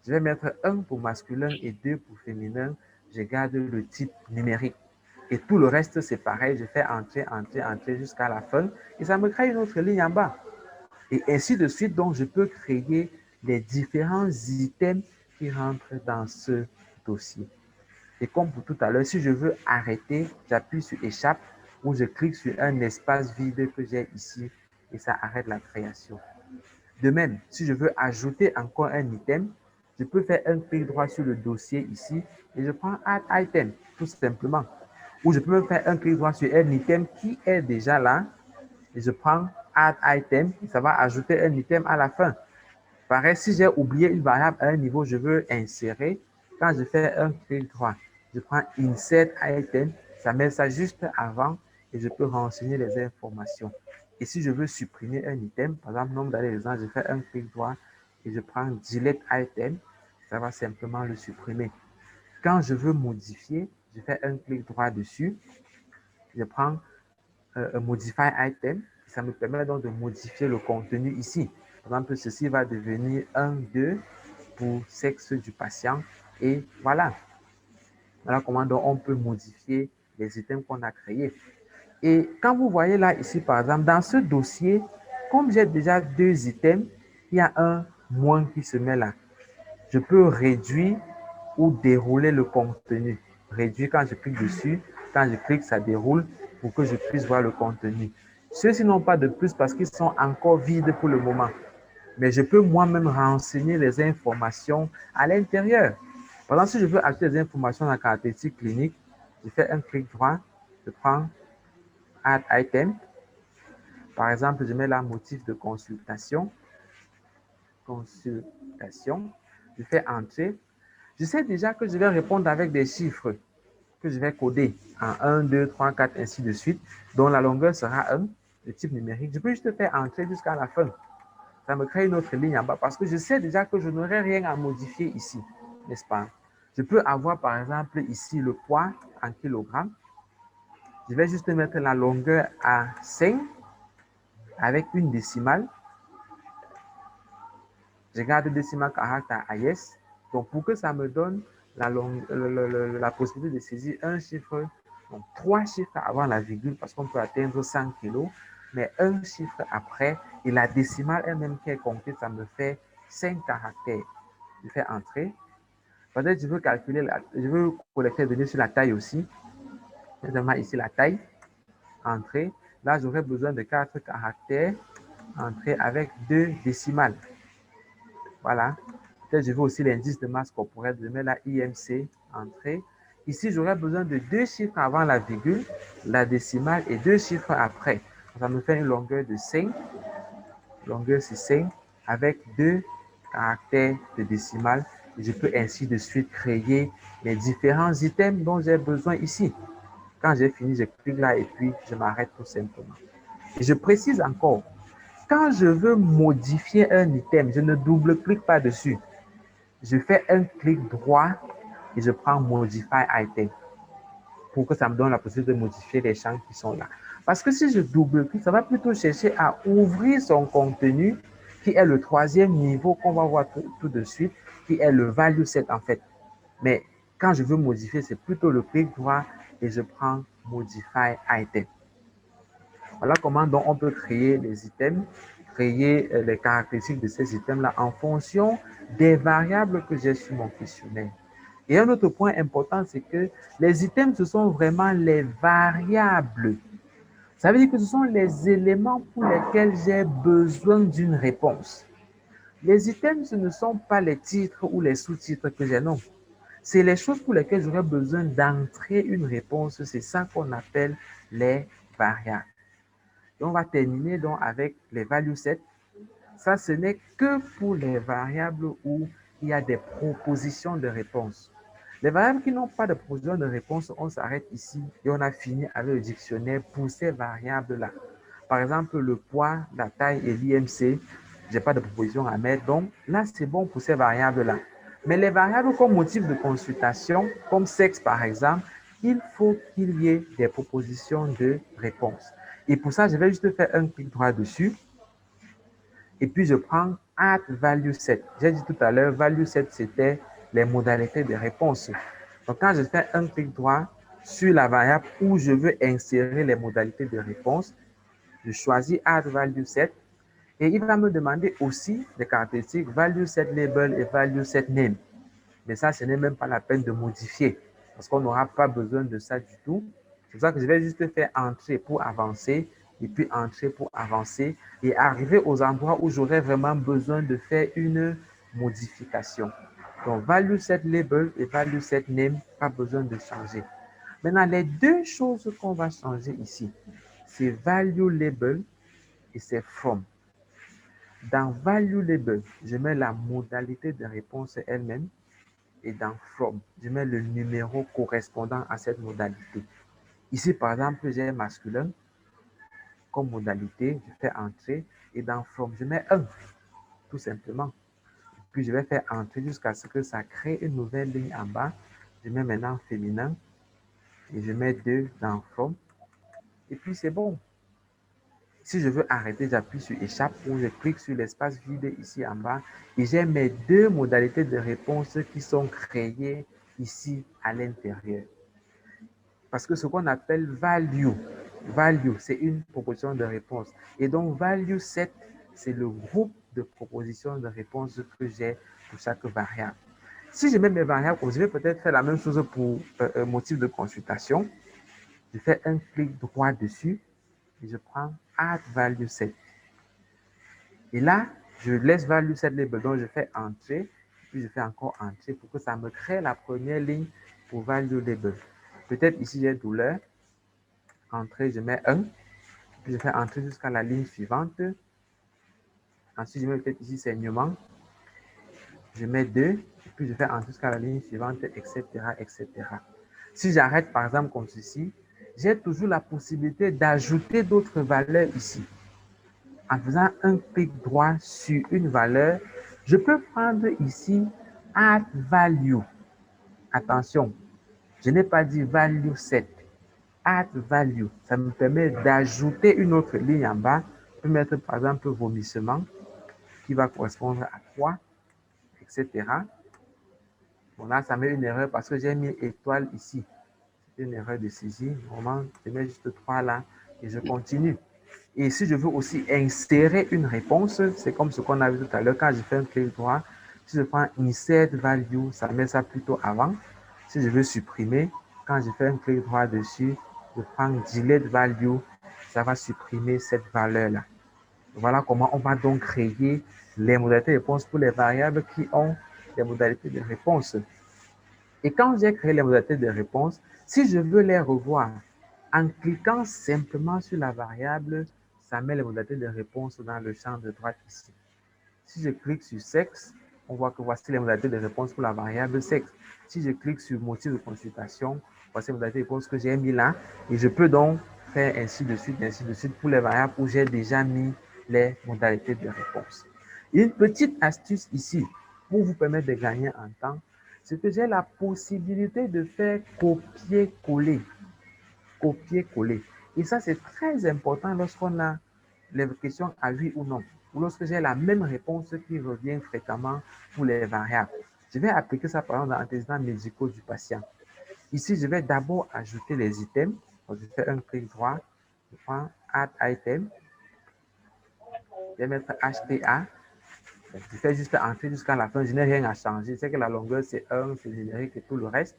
je vais mettre 1 pour masculin et 2 pour féminin, je garde le type numérique. Et tout le reste, c'est pareil, je fais entrer, entrer, entrer jusqu'à la fin et ça me crée une autre ligne en bas. Et ainsi de suite, donc je peux créer les différents items qui rentrent dans ce dossier. Et comme pour tout à l'heure, si je veux arrêter, j'appuie sur échappe ou je clique sur un espace vide que j'ai ici et ça arrête la création. De même, si je veux ajouter encore un item, je peux faire un clic droit sur le dossier ici et je prends Add Item, tout simplement. Ou je peux me faire un clic droit sur un item qui est déjà là et je prends Add Item, ça va ajouter un item à la fin. Pareil, si j'ai oublié une variable à un niveau, je veux insérer. Quand je fais un clic droit, je prends Insert Item, ça met ça juste avant et je peux renseigner les informations. Et si je veux supprimer un item, par exemple, nombre d'années d'exemple, je fais un clic droit et je prends Delete Item, ça va simplement le supprimer. Quand je veux modifier, je fais un clic droit dessus, je prends Modify Item, ça me permet donc de modifier le contenu ici. Par exemple, ceci va devenir 1, 2 pour sexe du patient et voilà. Voilà comment donc on peut modifier les items qu'on a créés. Et quand vous voyez là, ici, par exemple, dans ce dossier, comme j'ai déjà 2 items, il y a un moins qui se met là. Je peux réduire ou dérouler le contenu. Réduire quand je clique dessus, quand je clique, ça déroule pour que je puisse voir le contenu. Ceux-ci n'ont pas de plus parce qu'ils sont encore vides pour le moment. Mais je peux moi-même renseigner les informations à l'intérieur. Par exemple, si je veux ajouter des informations dans la caractéristique clinique, je fais un clic droit, je prends Add Item. Par exemple, je mets là motif de consultation. Consultation. Je fais entrer. Je sais déjà que je vais répondre avec des chiffres que je vais coder en 1, 2, 3, 4, ainsi de suite, dont la longueur sera 1, le type numérique. Je peux juste faire entrer jusqu'à la fin. Ça me crée une autre ligne en bas parce que je sais déjà que je n'aurai rien à modifier ici, n'est-ce pas? Je peux avoir par exemple ici le poids en kilogrammes. Je vais juste mettre la longueur à 5 avec une décimale. Je garde décimal caractère à yes. Donc, pour que ça me donne la possibilité de saisir un chiffre, donc 3 chiffres avant la virgule, parce qu'on peut atteindre 100 kg, mais un chiffre après, et la décimale elle-même qui est comprise, ça me fait 5 caractères. Je fais entrer. Peut-être je veux calculer, je veux collecter les données sur la taille aussi. Notamment ici la taille, entrée. Là, j'aurais besoin de 4 caractères, entrée avec 2 décimales. Voilà. Peut-être je veux aussi l'indice de masse corporelle. Je mets la IMC, entrée. Ici, j'aurais besoin de 2 chiffres avant la virgule, la décimale et 2 chiffres après. Ça me fait une longueur de 5. Longueur c'est 5 avec 2 caractères de décimale. Et je peux ainsi de suite créer les différents items dont j'ai besoin ici. Quand j'ai fini, je clique là et puis je m'arrête tout simplement. Et je précise encore, quand je veux modifier un item, je ne double-clique pas dessus. Je fais un clic droit et je prends Modify Item pour que ça me donne la possibilité de modifier les champs qui sont là. Parce que si je double-clique, ça va plutôt chercher à ouvrir son contenu qui est le 3e niveau qu'on va voir tout de suite, qui est le value set en fait. Mais quand je veux modifier, c'est plutôt le clic droit et je prends Modify Item. Voilà comment donc on peut créer les items, créer les caractéristiques de ces items-là en fonction des variables que j'ai sur mon questionnaire. Et un autre point important, c'est que les items, ce sont vraiment les variables. Ça veut dire que ce sont les éléments pour lesquels j'ai besoin d'une réponse. Les items, ce ne sont pas les titres ou les sous-titres que j'ai, non. C'est les choses pour lesquelles j'aurais besoin d'entrer une réponse. C'est ça qu'on appelle les variables. Et on va terminer donc avec les value sets. Ça, ce n'est que pour les variables où il y a des propositions de réponse. Les variables qui n'ont pas de proposition de réponse, on s'arrête ici et on a fini avec le dictionnaire pour ces variables-là. Par exemple, le poids, la taille et l'IMC, Je n'ai pas de proposition à mettre. Donc là, c'est bon pour ces variables-là. Mais les variables comme motif de consultation, comme sexe par exemple, il faut qu'il y ait des propositions de réponse. Et pour ça, je vais juste faire un clic droit dessus. Et puis, je prends add value set. J'ai dit tout à l'heure, value set, c'était les modalités de réponse. Donc, quand je fais un clic droit sur la variable où je veux insérer les modalités de réponse, je choisis add value set. Et il va me demander aussi des caractéristiques value set label et value set name. Mais ça, ce n'est même pas la peine de modifier parce qu'on n'aura pas besoin de ça du tout. C'est pour ça que je vais juste faire entrer pour avancer et puis entrer pour avancer et arriver aux endroits où j'aurai vraiment besoin de faire une modification. Donc, value set label et value set name, pas besoin de changer. Maintenant, les deux choses qu'on va changer ici, c'est value label et c'est from. Dans value label, je mets la modalité de réponse elle-même et dans from, je mets le numéro correspondant à cette modalité. Ici, par exemple, j'ai masculin comme modalité, je fais entrer et dans from, je mets 1, tout simplement. Puis, je vais faire entrer jusqu'à ce que ça crée une nouvelle ligne en bas. Je mets maintenant féminin et je mets 2 dans from. Et puis, c'est bon. Si je veux arrêter, j'appuie sur échappe ou je clique sur l'espace vide ici en bas et j'ai mes deux modalités de réponse qui sont créées ici à l'intérieur. Parce que ce qu'on appelle value, c'est une proposition de réponse. Et donc, value set, c'est le groupe de propositions de réponse que j'ai pour chaque variable. Si je mets mes variables, je vais peut-être faire la même chose pour motif de consultation. Je fais un clic droit dessus et je prends add value set. Et là, je laisse value set label, donc je fais entrer, puis je fais encore entrer pour que ça me crée la première ligne pour value label. Peut-être ici j'ai douleur. Entrée, je mets 1, puis je fais entrer jusqu'à la ligne suivante. Ensuite, je mets peut-être ici saignement. Je mets 2, puis je fais entrer jusqu'à la ligne suivante, etc., etc. Si j'arrête par exemple comme ceci, j'ai toujours la possibilité d'ajouter d'autres valeurs ici. En faisant un clic droit sur une valeur, je peux prendre ici add value. Attention, je n'ai pas dit value set. Add value, ça me permet d'ajouter une autre ligne en bas. Je peux mettre par exemple vomissement qui va correspondre à 3, etc. Bon, là, ça met une erreur parce que j'ai mis étoile ici. C'est une erreur de saisie. Normalement, je mets juste 3 là et je continue. Et si je veux aussi insérer une réponse, c'est comme ce qu'on a vu tout à l'heure. Quand je fais un clic droit, si je prends insert value, ça met ça plutôt avant. Si je veux supprimer, quand je fais un clic droit dessus, je prends delete value, ça va supprimer cette valeur-là. Voilà comment on va donc créer les modalités de réponse pour les variables qui ont des modalités de réponse. Et quand j'ai créé les modalités de réponse, si je veux les revoir, en cliquant simplement sur la variable, ça met les modalités de réponse dans le champ de droite ici. Si je clique sur sexe, on voit que voici les modalités de réponse pour la variable sexe. Si je clique sur motif de consultation, voici les modalités de réponse que j'ai mis là. Et je peux donc faire ainsi de suite pour les variables où j'ai déjà mis les modalités de réponse. Une petite astuce ici pour vous permettre de gagner en temps, c'est que j'ai la possibilité de faire copier-coller. Copier-coller. Et ça, c'est très important lorsqu'on a les questions à oui ou non, ou lorsque j'ai la même réponse qui revient fréquemment pour les variables. Je vais appliquer ça par exemple dans l'antécédent médicaux du patient. Ici, je vais d'abord ajouter les items. Donc, je fais un clic droit, je prends Add Item, je vais mettre HTA. Je fais juste entrer jusqu'à la fin, je n'ai rien à changer. C'est que la longueur, c'est 1, c'est générique et tout le reste.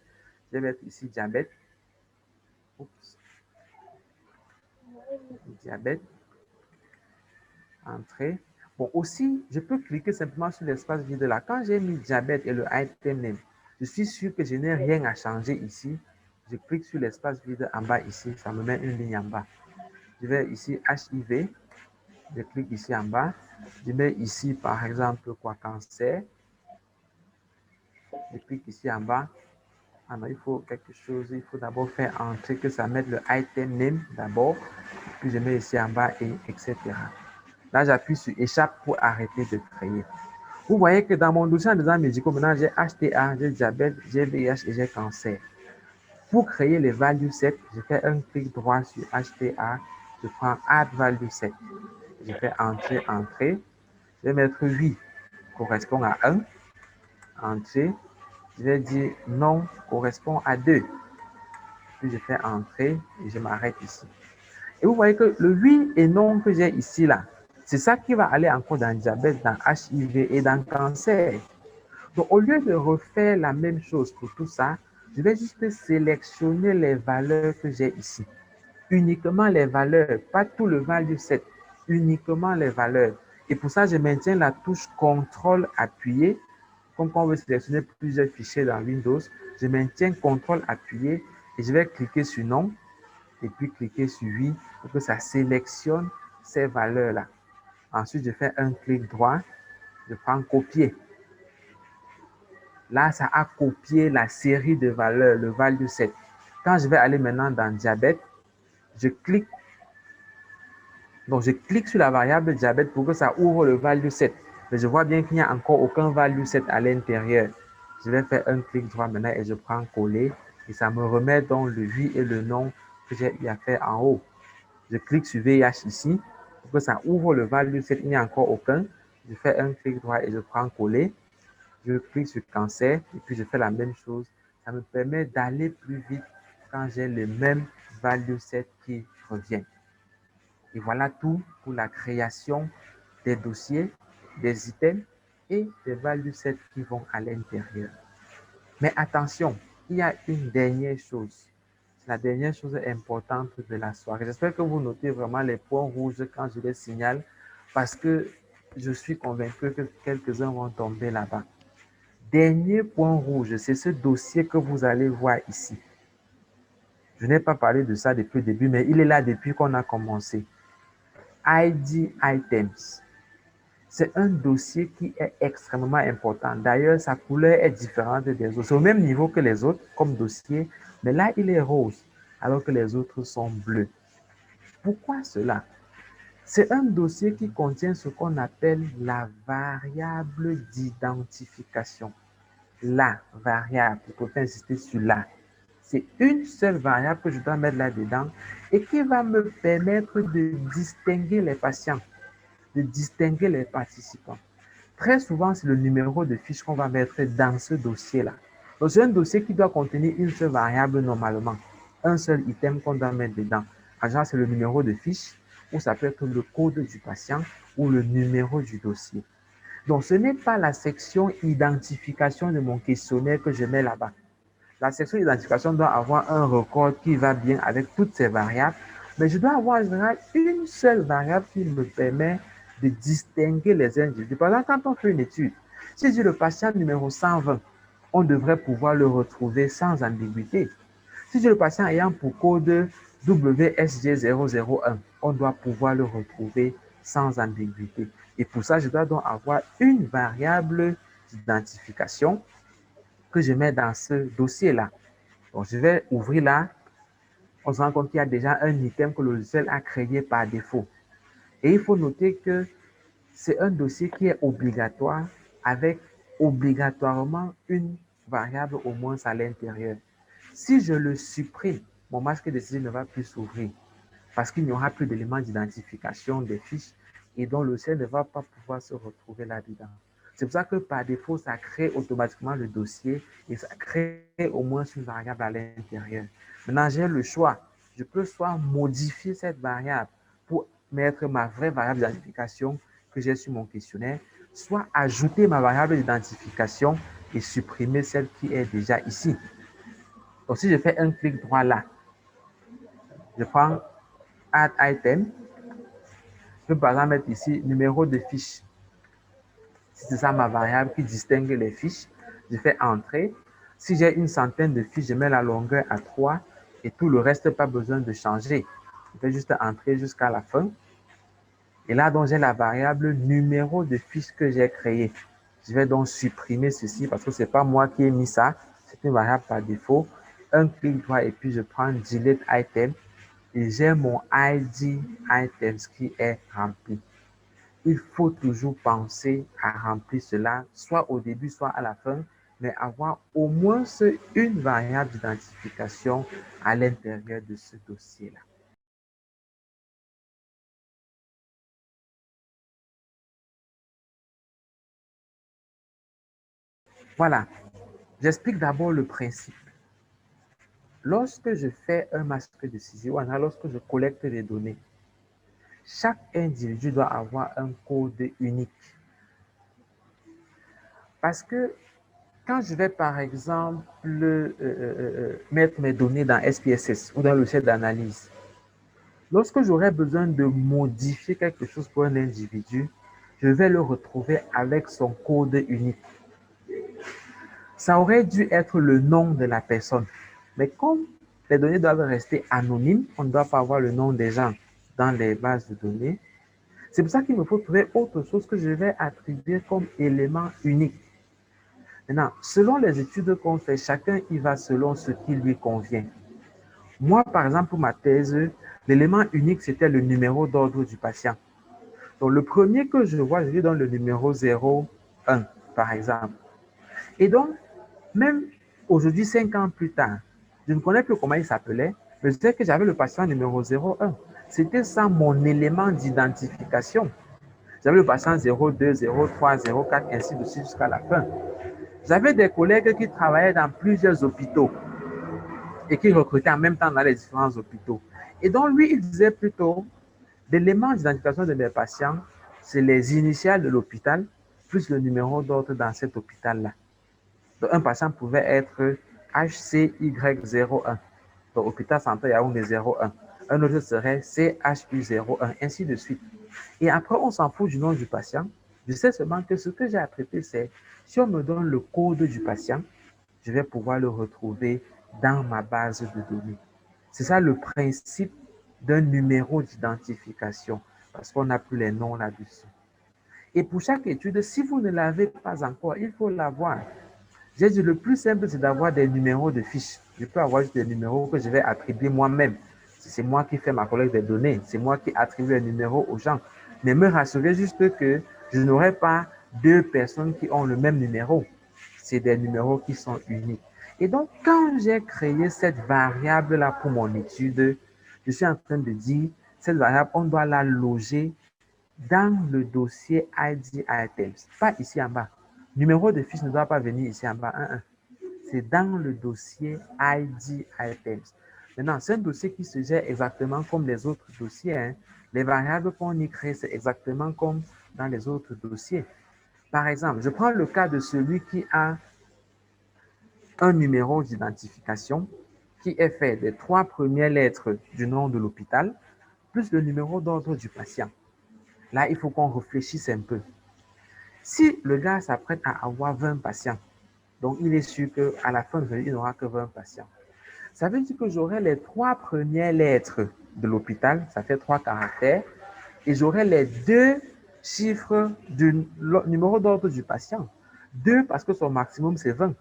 Je vais mettre ici diabète. Oups. Diabète. Entrée. Bon, aussi, je peux cliquer simplement sur l'espace vide là. Quand j'ai mis diabète et le item name, je suis sûr que je n'ai rien à changer ici. Je clique sur l'espace vide en bas ici, ça me met une ligne en bas. Je vais ici HIV, je clique ici en bas. Je mets ici, par exemple, quoi, cancer. Je clique ici en bas. Ah non, il faut quelque chose, il faut d'abord faire entrer que ça mette le item name d'abord. Puis je mets ici en bas et etc. Là, j'appuie sur échappe pour arrêter de créer. Vous voyez que dans mon dossier en disant médicaux, maintenant j'ai HTA, j'ai diabète, j'ai VIH et j'ai cancer. Pour créer les value set, je fais un clic droit sur HTA, je prends Add Value Set. Je fais Entrée. Je vais mettre 8 correspond à 1. Entrée. Je vais dire non correspond à 2. Puis je fais Entrée et je m'arrête ici. Et vous voyez que le oui et non que j'ai ici, là, c'est ça qui va aller encore dans diabète, dans HIV et dans cancer. Donc, au lieu de refaire la même chose pour tout ça, je vais juste sélectionner les valeurs que j'ai ici. Uniquement les valeurs, pas tout le value set, uniquement les valeurs. Et pour ça, je maintiens la touche CTRL appuyé. Comme quand on veut sélectionner plusieurs fichiers dans Windows, je maintiens CTRL appuyé et je vais cliquer sur non et puis cliquer sur oui pour que ça sélectionne ces valeurs-là. Ensuite, je fais un clic droit, je prends copier. Là, ça a copié la série de valeurs, le value set. Quand je vais aller maintenant dans diabète, je clique. Donc, je clique sur la variable diabète pour que ça ouvre le value set. Mais je vois bien qu'il n'y a encore aucun value set à l'intérieur. Je vais faire un clic droit maintenant et je prends coller. Et ça me remet donc le oui et le non que j'ai eu à faire en haut. Je clique sur VIH ici pour que ça ouvre le value set. Il n'y a encore aucun. Je fais un clic droit et je prends coller. Je clique sur cancer et puis je fais la même chose. Ça me permet d'aller plus vite quand j'ai le même value set qui revient. Et voilà tout pour la création des dossiers, des items et des value sets qui vont à l'intérieur. Mais attention, il y a une dernière chose. C'est la dernière chose importante de la soirée. J'espère que vous notez vraiment les points rouges quand je les signale parce que je suis convaincu que quelques-uns vont tomber là-bas. Dernier point rouge, c'est ce dossier que vous allez voir ici. Je n'ai pas parlé de ça depuis le début, mais il est là depuis qu'on a commencé. ID Items. C'est un dossier qui est extrêmement important. D'ailleurs, sa couleur est différente des autres. C'est au même niveau que les autres comme dossier, mais là, il est rose, alors que les autres sont bleus. Pourquoi cela? C'est un dossier qui contient ce qu'on appelle la variable d'identification. La variable, il faut insister sur la. C'est une seule variable que je dois mettre là-dedans et qui va me permettre de distinguer les patients, de distinguer les participants. Très souvent, c'est le numéro de fiche qu'on va mettre dans ce dossier-là. Donc, c'est un dossier qui doit contenir une seule variable normalement, un seul item qu'on doit mettre dedans. En général, c'est le numéro de fiche ou ça peut être le code du patient ou le numéro du dossier. Donc, ce n'est pas la section identification de mon questionnaire que je mets là-bas. La section d'identification doit avoir un record qui va bien avec toutes ces variables, mais je dois avoir en général une seule variable qui me permet de distinguer les individus. Par exemple, quand on fait une étude, si j'ai le patient numéro 120, on devrait pouvoir le retrouver sans ambiguïté. Si j'ai le patient ayant pour code WSG001, on doit pouvoir le retrouver sans ambiguïté. Et pour ça, je dois donc avoir une variable d'identification que je mets dans ce dossier-là. Donc, je vais ouvrir là. On se rend compte qu'il y a déjà un item que le logiciel a créé par défaut. Et il faut noter que c'est un dossier qui est obligatoire avec obligatoirement une variable au moins à l'intérieur. Si je le supprime, mon masque de saisie ne va plus s'ouvrir parce qu'il n'y aura plus d'éléments d'identification des fiches et donc le logiciel ne va pas pouvoir se retrouver là-dedans. C'est pour ça que par défaut, ça crée automatiquement le dossier et ça crée au moins une variable à l'intérieur. Maintenant, j'ai le choix. Je peux soit modifier cette variable pour mettre ma vraie variable d'identification que j'ai sur mon questionnaire, soit ajouter ma variable d'identification et supprimer celle qui est déjà ici. Donc, si je fais un clic droit là, je prends Add Item, je peux par exemple mettre ici numéro de fiche. Si c'est ça ma variable qui distingue les fiches, je fais Entrée. Si j'ai une centaine de fiches, je mets la longueur à 3 et tout le reste, pas besoin de changer. Je fais juste Entrée jusqu'à la fin. Et là, donc, j'ai la variable numéro de fiche que j'ai créée. Je vais donc supprimer ceci parce que ce n'est pas moi qui ai mis ça. C'est une variable par défaut. Un clic droit et puis je prends Delete Item et j'ai mon ID Items qui est rempli. il faut toujours penser à remplir cela, soit au début, soit à la fin, mais avoir au moins une variable d'identification à l'intérieur de ce dossier-là. Voilà, j'explique d'abord le principe. Lorsque je fais un masque de saisie, ou lorsque je collecte des données, chaque individu doit avoir un code unique. Parce que quand je vais, par exemple, mettre mes données dans SPSS ou dans le logiciel d'analyse, lorsque j'aurai besoin de modifier quelque chose pour un individu, je vais le retrouver avec son code unique. Ça aurait dû être le nom de la personne. Mais comme les données doivent rester anonymes, on ne doit pas avoir le nom des gens dans les bases de données. C'est pour ça qu'il me faut trouver autre chose que je vais attribuer comme élément unique. Maintenant, selon les études qu'on fait, chacun y va selon ce qui lui convient. Moi, par exemple, pour ma thèse, l'élément unique, c'était le numéro d'ordre du patient. Donc, le premier que je vois, je lui donne le numéro 01, par exemple. Et donc, même aujourd'hui, 5 ans plus tard, je ne connais plus comment il s'appelait, mais je sais que j'avais le patient numéro 01. C'était ça mon élément d'identification. J'avais le patient 02, 03, 04, ainsi de suite jusqu'à la fin. J'avais des collègues qui travaillaient dans plusieurs hôpitaux et qui recrutaient en même temps dans les différents hôpitaux. Et donc, lui, il disait plutôt, l'élément d'identification de mes patients, c'est les initiales de l'hôpital plus le numéro d'ordre dans cet hôpital-là. Donc, un patient pouvait être HCY01, donc hôpital Centre Yaoundé 01. Un autre serait CHU01, ainsi de suite. Et après, on s'en fout du nom du patient. Je sais seulement que ce que j'ai à traiter, c'est si on me donne le code du patient, je vais pouvoir le retrouver dans ma base de données. C'est ça le principe d'un numéro d'identification, parce qu'on n'a plus les noms là-dessus. Et pour chaque étude, si vous ne l'avez pas encore, il faut l'avoir. J'ai dit le plus simple, c'est d'avoir des numéros de fiches. Je peux avoir juste des numéros que je vais attribuer moi-même. C'est moi qui fais ma collecte des données. C'est moi qui attribue les numéros aux gens. Mais me rassurer juste que je n'aurai pas deux personnes qui ont le même numéro. C'est des numéros qui sont uniques. Et donc, quand j'ai créé cette variable-là pour mon étude, je suis en train de dire, cette variable, on doit la loger dans le dossier ID Items, pas ici en bas. Numéro de fiche ne doit pas venir ici en bas. C'est dans le dossier ID Items. Maintenant, c'est un dossier qui se gère exactement comme les autres dossiers. Hein. Les variables qu'on y crée, c'est exactement comme dans les autres dossiers. Par exemple, je prends le cas de celui qui a un numéro d'identification qui est fait des 3 premières lettres du nom de l'hôpital plus le numéro d'ordre du patient. Là, il faut qu'on réfléchisse un peu. Si le gars s'apprête à avoir 20 patients, donc il est sûr qu'à la fin de l'année, il n'aura que 20 patients. Ça veut dire que j'aurai les 3 premières lettres de l'hôpital, ça fait 3 caractères, et j'aurai les 2 chiffres du numéro d'ordre du patient. 2 parce que son maximum c'est 20.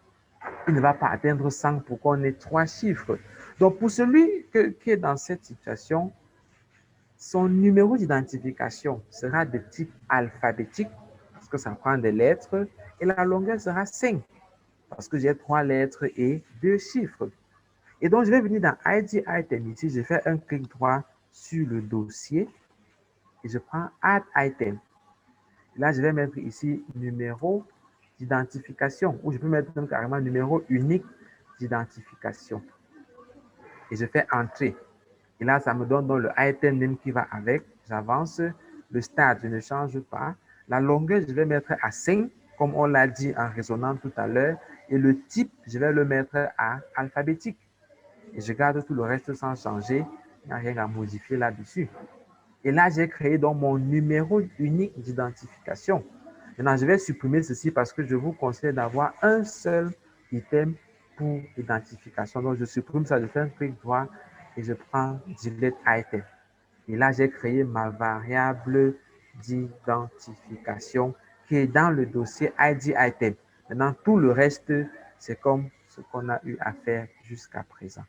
Il ne va pas atteindre 100 pour qu'on ait 3 chiffres. Donc pour celui qui est dans cette situation, son numéro d'identification sera de type alphabétique, parce que ça prend des lettres, et la longueur sera 5, parce que j'ai 3 lettres et 2 chiffres. Et donc, je vais venir dans ID Item ici, je fais un clic droit sur le dossier, et je prends Add Item. Là, je vais mettre ici numéro d'identification, ou je peux mettre même carrément numéro unique d'identification. Et je fais Entrée. Et là, ça me donne donc le item name qui va avec. J'avance. Le stade, je ne change pas. La longueur, je vais mettre à 5, comme on l'a dit en résonnant tout à l'heure. Et le type, je vais le mettre à alphabétique. Et je garde tout le reste sans changer. Il n'y a rien à modifier là-dessus. Et là, j'ai créé donc mon numéro unique d'identification. Maintenant, je vais supprimer ceci parce que je vous conseille d'avoir un seul item pour l'identification. Donc, je supprime ça, je fais un clic droit et je prends Delete Item. Et là, j'ai créé ma variable d'identification qui est dans le dossier ID Item. Maintenant, tout le reste, c'est comme ce qu'on a eu à faire jusqu'à présent.